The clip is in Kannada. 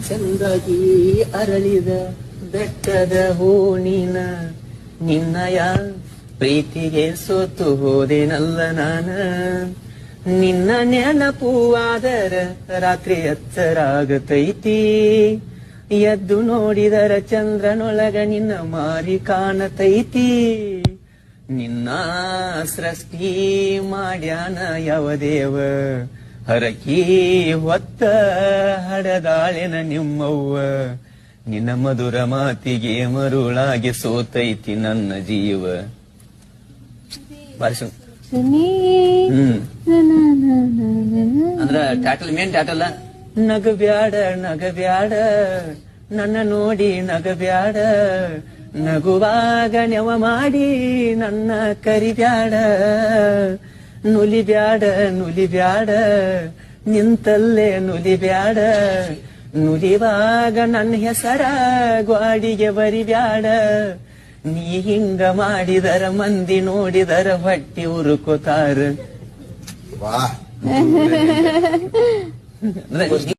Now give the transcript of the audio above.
ಚಂದಾಗಿ ಅರಳಿದ ಬೆಟ್ಟದ ಹೂ ನೀನ, ನಿನ್ನಯ ಪ್ರೀತಿಗೆ ಸೋತು ಹೋದೆನಲ್ಲ ನಾನ. ನಿನ್ನ ನೆನಪುವಾದರ ರಾತ್ರಿ ಎಚ್ಚರಾಗತೈತಿ, ಎದ್ದು ನೋಡಿದರ ಚಂದ್ರನೊಳಗ ನಿನ್ನ ಮಾರಿ ಕಾಣತೈತಿ. ನಿನ್ನ ಸೃಷ್ಟಿ ಮಾಡ್ಯಾನ ಯಾವ ದೇವ, ಹರಕಿ ಹೊತ್ತ ಹಡದಾಳೆನ ನಿಮ್ಮವ್ವ. ನಿನ್ನ ಮಧುರ ಮಾತಿಗೆ ಮರುಳಾಗಿ ಸೋತೈತಿ ನನ್ನ ಜೀವ. ಬಾರಿಸು. ಅಂದ್ರ ಟ್ಯಾಟಲ್ ಮೇನ್ ಟ್ಯಾಟಲ್. ನಗಬ್ಯಾಡ ನಗಬ್ಯಾಡ ನನ್ನ ನೋಡಿ ನಗಬ್ಯಾಡ, ನಗುವಾಗ ನೆವ ಮಾಡಿ ನನ್ನ ಕರಿಬ್ಯಾಡ. ನುಲಿಬ್ಯಾಡ ನುಲಿಬ್ಯಾಡ ನಿಂತಲ್ಲೇ ನುಲಿಬ್ಯಾಡ, ನುಲಿವಾಗ ನನ್ನ ಹೆಸರ ಗ್ವಾಡಿಗೆ ಬರಿಬ್ಯಾಡ. ನೀ ಹಿಂಗ ಮಾಡಿದರ ಮಂದಿ ನೋಡಿದರ ಹೊಟ್ಟಿ ಉರುಕೋತಾರ.